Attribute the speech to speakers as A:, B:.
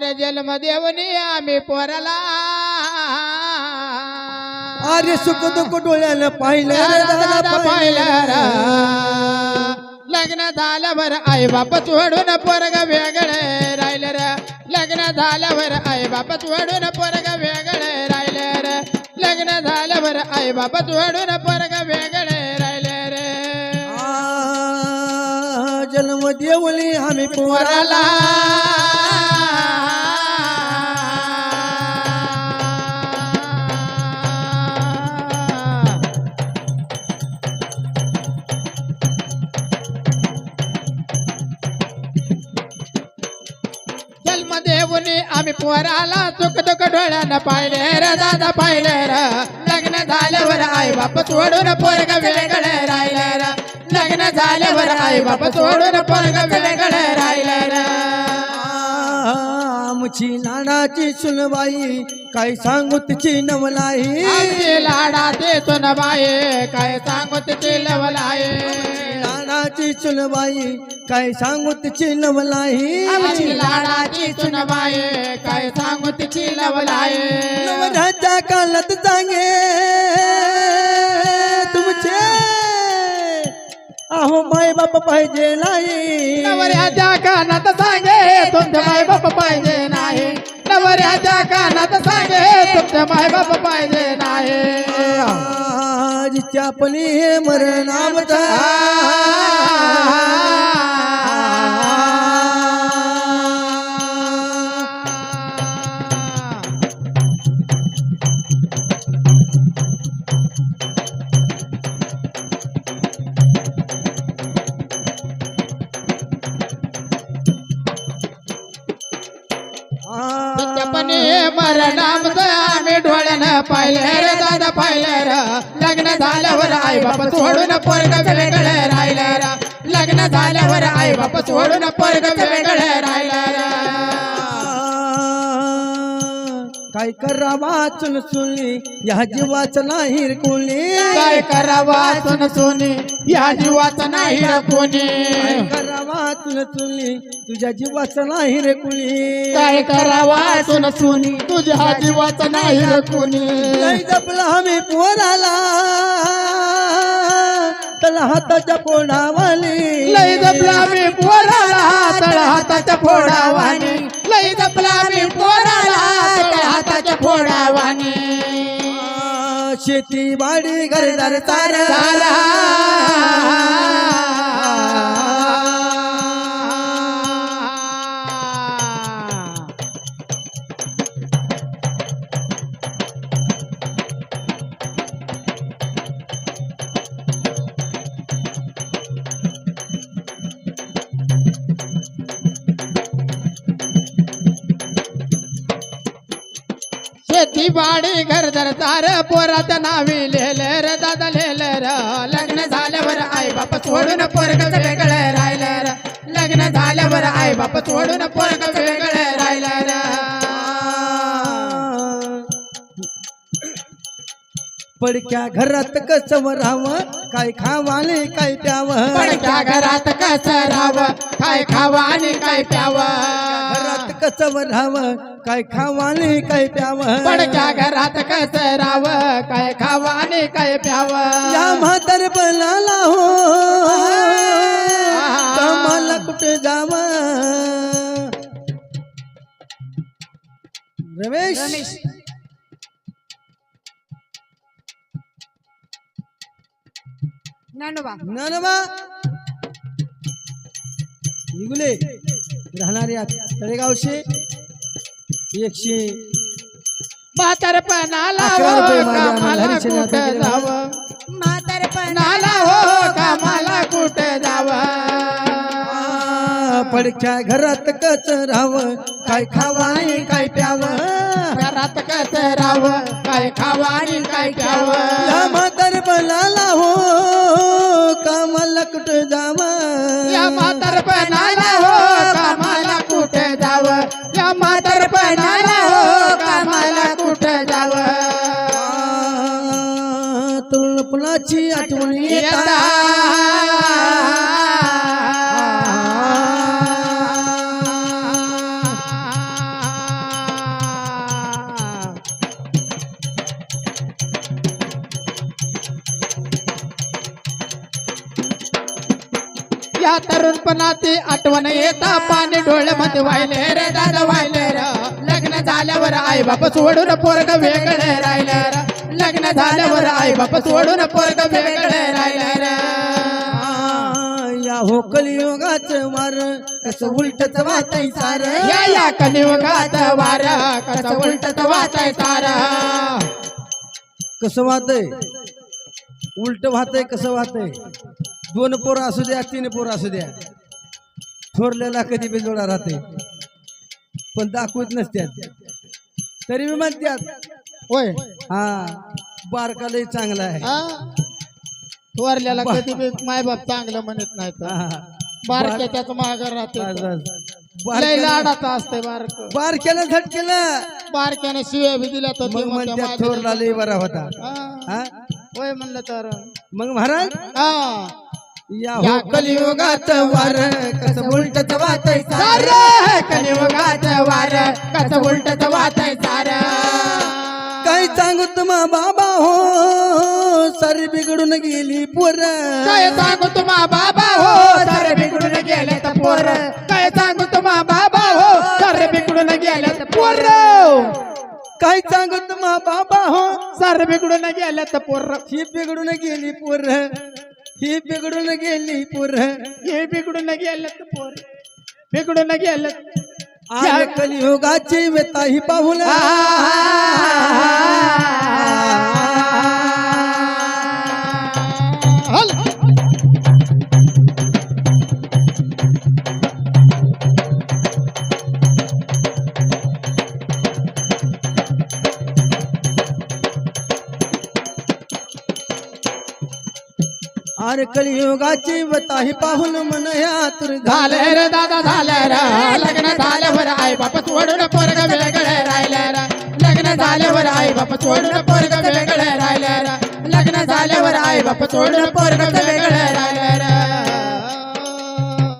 A: अरे जन्म देवनी आम्ही पोराला
B: अरे सुख दुःख डोळ्यानं पाहिलं रे दादा
A: दादा पाहिलं र. लग्न झाल्यावर आई बाप सोडून पोरग वेगळे राहिलं र. लग्न झाल्यावर आई बाप सोडून पोरग वेगळे राहिले रे. लग्न झाल्यावर आई बाप सोडून पोरग वेगळे राहिले रे.
B: जन्म देवली आम्ही पोराला
A: जन्म देवनी आम्ही पोराला सुख दुःख डोळ्यानं पाहिले रे दादा पाहिले र. लग्न झाल्यावर आई बाप सोडून पोरग वेगळे राहिले र. लग्न झाल्यावर आई बाप सोडून पोरग वेगळे राहिले र.
B: आमची लाडाची सुनबाई काय सांगू तिची नवलाई
A: आमची लाडाची सुनबाई काय सांगू तिची लवलाई.
B: लाडाची सुनबाई काय सांगू तिची नवलाई
A: आमची लाडाची सुनबाई काय सांगू तिची लवलाई.
B: नवऱ्याच्या कानात सांगे तुमचे अहो माय बाप पाहिजे नाही
A: नवऱ्याच्या कानात सांगे तुमचे माय बाप पाहिजे नाही. नवऱ्याच्या कानात सांगे तुमचे माय बाप पाहिजे नाही.
B: आजच्या पणी हे मरणामता
A: पण मरणामत आम्ही डोळ्यानं पाहिले रे दादा पाहिले र. लग्न झाल्यावर आई बाप सोडून पोरग वेगळे राहिले र. लग्न झाल्यावर आई बाप सोडून पोरग वेगळे राहिले र.
B: काय करावा चुन सुनी या जीवाचं नाही रे कोणी
A: काय करावा सुन सुनी या जीवाचं नाही रे कोणी.
B: काय करावा चुन सुनी तुझ्या जीवाचं नाही रे कोणी
A: काय करावा सुन सुनी तुझ्या जीवाचं नाही रे कोणी.
B: लय जपला आम्ही पोराला त्याला हाताच्या पोडावाली
A: लई जपला मी पोराला तळ हाताच्या फोडावानी. लई जपला मी पोराला तळ हाताच्या फोडावानी.
B: शेती बाडी घरदार तारा
A: शेती बाडी घरदार तार पोराचं नावी लिहिले र दादा लिहिले र. लग्न झाल्यावर आई बाप सोडून पोरग वेगळे राहिले र. लग्न झाल्यावर आई बाप सोडून पोरग वेगळे राहिले र.
B: पडक्या घरात कसं राहावं काय खावाले काय प्यावं
A: पडक्या घरात कसं राहावं काय खावं आणि काय प्यावं.
B: घरात कसं राहावं काय खावाले काय प्यावं
A: पडक्या घरात कसं राहावं काय खावं आणि काय प्यावं.
B: या म्हातार बनाला हो कामाला कुठे जावं रमेश नानोबा निघुले राहणारे तळेगावचे 100
A: म्हातारपणाला
B: 11 रुपये माझ्या
A: कामाला
B: हरीशने आता
A: कुठं
B: दिले.
A: जावं. म्हातारपणाला हो कामाला कुठं जावं.
B: पडक्या घरात कच राहावं काय खावाने काय प्यावं
A: घरात कसं राहावं काय खावं आणि काय
B: या
A: प्यावं.
B: म्हातार बनाला हो कामाला कुठं जावं
A: या म्हातारपणाला हो कामाला कुठं जावं. या म्हातारपणाला हो कामाला कुठं जावं.
B: तरुणपणाची आठवण येता
A: या तरुणपणाची आठवण येता पाणी डोळ्यामध्ये वाहिले रे दादा वाहिले रे लग्न झाल्यावर आई बाप सोडून पोरग वेगळे राहिले रे लग्न झाल्यावर आई बाप सोडून पोरग वेगळे राहिले रे
B: या हो कलियुगाचं वार कसं उलटच वाटाय सार
A: या कलियुगात वार कसं उलटच वाचाय सारा
B: कसं वाहतय उलट वाहतय कसं वाहतय 2 पोरं असू द्या 3 पोरं असू द्या थोरल्याला कधी बेजोडा राहते पण दाखवत नसत्यात तरी मी म्हणत्यात
A: होय
B: हा बारका लय चांगला आहे
A: थोरल्याला कधी बी मायबाप चांगलं म्हणत नाही तर बारक्या त्याच माघार राहते लय लाडाचा असते बारक
B: बारक्यानं झटकेलं
A: बारक्याने शिव्या बी दिल्या तर
B: मग म्हणत्यात थोरला लय बरा होता हा
A: होय म्हणलं तर
B: मग महाराज
A: हा
B: या कलियुगात वार कसं उलटच वाटाय सार
A: कलियुगात वार कसं उलटच वाचाय सारा
B: काय सांगू तुम्हा बाबा हो सारी बिघडून गेली पोर
A: काय सांगू तुम्हा बाबा हो सारे बिघडून गेले तर पोर काय सांगू तुम्हा बाबा हो सारे बिघडून गेले तर पोर
B: काय सांगू तुम्हा बाबा हो
A: सारे बिघडून गेले तर पोर
B: ही बिघडून गेली पोर ही बिघडून गेली पोर
A: हे बिघडून गेले तर पोर बिघडून गेले
B: आले कलियुगाची वेता ही पाहून अरे कलियुगाची वेता ही पाहून मन या तुर
A: झाले रे दादा झाले रे लग्न झाल्यावर आई बाप सोडून पोरग वेगळे राहिले रे लग्न झाल्यावर आई बाप सोडून पोरग वेगळे राहिले रे लग्न झाल्यावर आई बाप सोडून पोरग वेगळे राहिले